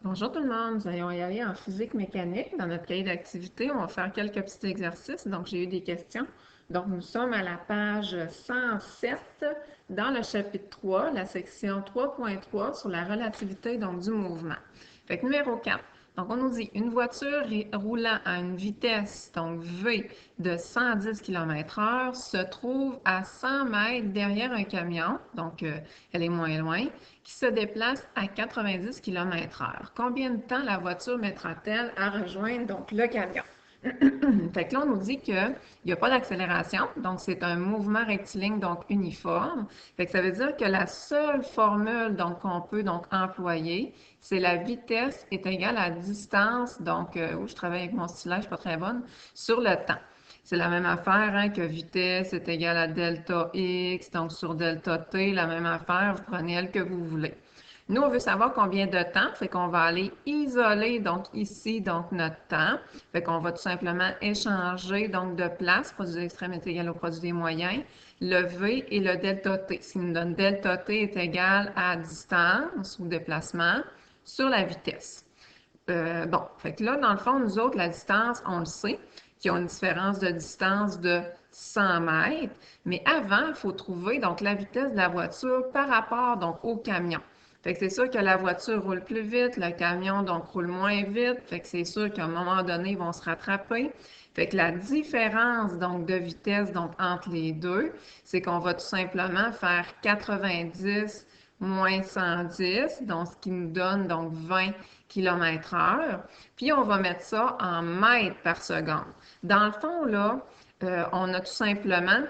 Bonjour tout le monde, nous allons y aller en physique mécanique. Dans notre cahier d'activité, on va faire quelques petits exercices. Donc, j'ai eu des questions. Donc, nous sommes à la page 107 dans le chapitre 3, la section 3.3 sur la relativité donc, du mouvement. Fait que numéro 4. Donc, on nous dit une voiture roulant à une vitesse, donc V, de 110 km/h se trouve à 100 mètres derrière un camion, donc elle est moins loin, qui se déplace à 90 km/h. Combien de temps la voiture mettra-t-elle à rejoindre donc le camion? Fait que là, on nous dit qu'il n'y a pas d'accélération, donc c'est un mouvement rectiligne, donc uniforme. Fait que ça veut dire que la seule formule donc qu'on peut donc employer, c'est la vitesse est égale à la distance, donc où je travaille avec mon stylet, je suis pas très bonne, sur le temps. C'est la même affaire hein, que vitesse est égale à delta x, donc sur delta t, la même affaire, vous prenez elle que vous voulez. Nous, on veut savoir combien de temps, fait qu'on va aller isoler donc ici donc notre temps, fait qu'on va tout simplement échanger donc de place, produit des extrêmes est égal au produit des moyens, le V et le delta t. Ce qui nous donne delta t est égal à distance ou déplacement sur la vitesse. Bon, fait que là, dans le fond, nous autres, la distance, on le sait, qu'ils ont une différence de distance de 100 mètres, mais avant, il faut trouver donc la vitesse de la voiture par rapport donc au camion. Fait que c'est sûr que la voiture roule plus vite, le camion donc roule moins vite, fait que c'est sûr qu'à un moment donné, ils vont se rattraper. Fait que la différence donc de vitesse donc entre les deux, c'est qu'on va tout simplement faire 90 moins 110, donc ce qui nous donne donc 20 km/h. Puis on va mettre ça en mètres par seconde. Dans le fond, là, on a tout simplement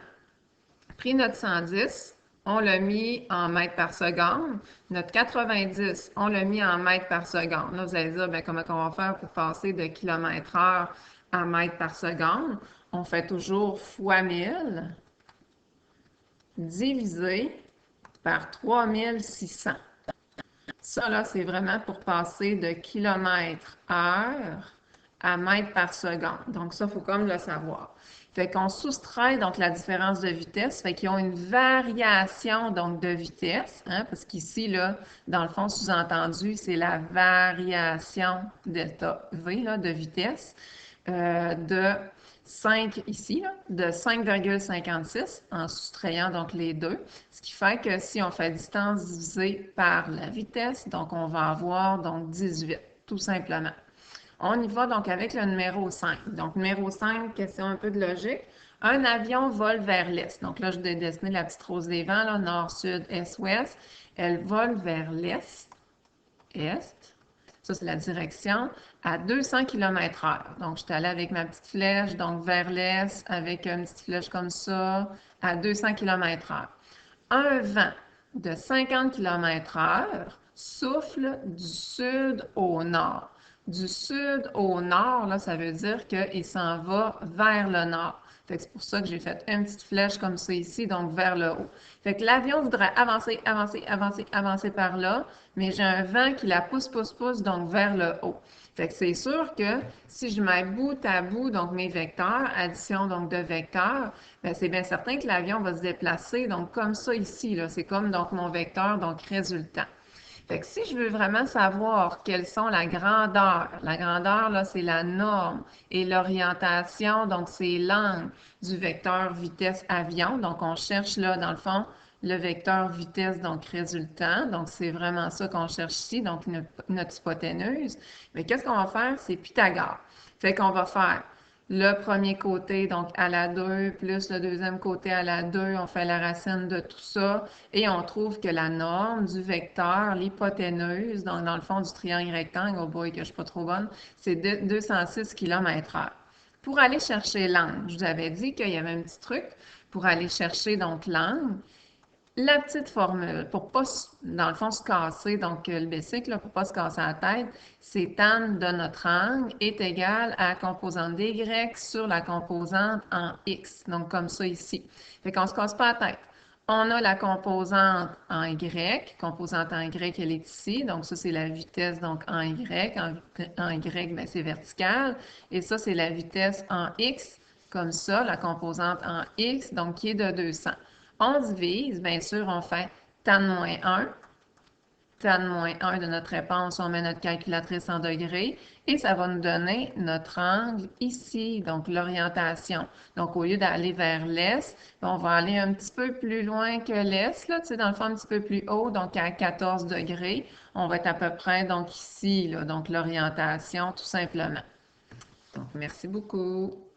pris notre 110, on l'a mis en mètres par seconde. Notre 90, on l'a mis en mètres par seconde. Là, vous allez dire, bien, comment on va faire pour passer de km/h à mètres par seconde? On fait toujours fois 1000 divisé par 3600. Ça, là, c'est vraiment pour passer de kilomètre-heure à mètre par seconde. Donc, ça, il faut comme le savoir. Fait qu'on soustrait donc la différence de vitesse, fait qu'ils ont une variation donc de vitesse, hein, parce qu'ici, là, dans le fond, sous-entendu, c'est la variation delta V là, de vitesse de 5 ici, là, de 5,56 en soustrayant donc les deux. Ce qui fait que si on fait distance divisée par la vitesse, donc on va avoir donc 18, tout simplement. On y va donc avec le numéro 5. Donc, numéro 5, question un peu de logique. Un avion vole vers l'est. Donc là, je vais dessiner la petite rose des vents, là, nord, sud, est, ouest. Elle vole vers l'est, est. Ça, c'est la direction, à 200 km/h. Donc, je suis allée avec ma petite flèche, donc vers l'est, avec une petite flèche comme ça, à 200 km/h. Un vent de 50 km/h souffle du sud au nord. Du sud au nord, là, ça veut dire qu'il s'en va vers le nord. C'est pour ça que j'ai fait une petite flèche comme ça ici, donc vers le haut. Fait que l'avion voudrait avancer, avancer, avancer, avancer par là, mais j'ai un vent qui la pousse, pousse, pousse, donc vers le haut. Fait que c'est sûr que si je mets bout à bout, donc mes vecteurs, addition donc de vecteurs, bien, c'est bien certain que l'avion va se déplacer, donc comme ça ici, là, c'est comme donc mon vecteur, donc résultant. Fait que si je veux vraiment savoir quelles sont la grandeur, là, c'est la norme et l'orientation, donc c'est l'angle du vecteur vitesse avion. Donc, on cherche là, dans le fond, le vecteur vitesse, donc résultant. Donc, c'est vraiment ça qu'on cherche ici, donc notre hypoténuse. Mais qu'est-ce qu'on va faire? C'est Pythagore. Fait qu'on va faire le premier côté, donc à la 2, plus le deuxième côté à la 2, on fait la racine de tout ça, et on trouve que la norme du vecteur, l'hypoténuse, donc dans le fond du triangle rectangle, oh boy, que je suis pas trop bonne, c'est 206 km/h. Pour aller chercher l'angle, je vous avais dit qu'il y avait un petit truc pour aller chercher donc l'angle. La petite formule, pour pas, dans le fond, se casser, donc le bicycle, pour pas se casser la tête, c'est tan de notre angle est égal à la composante dy sur la composante en x. Donc, comme ça ici. Fait qu'on se casse pas la tête. On a la composante en y. Composante en y, elle est ici. Donc, ça, c'est la vitesse donc en y. En y, bien, c'est vertical. Et ça, c'est la vitesse en x. Comme ça, la composante en x, donc qui est de 200. On divise, bien sûr, on fait tan moins 1 tan-1 de notre réponse, on met notre calculatrice en degrés et ça va nous donner notre angle ici, donc l'orientation. Donc, au lieu d'aller vers l'est, on va aller un petit peu plus loin que l'est, là, tu sais, dans le fond, un petit peu plus haut, donc à 14 degrés. On va être à peu près, donc ici, là, donc l'orientation, tout simplement. Donc, merci beaucoup.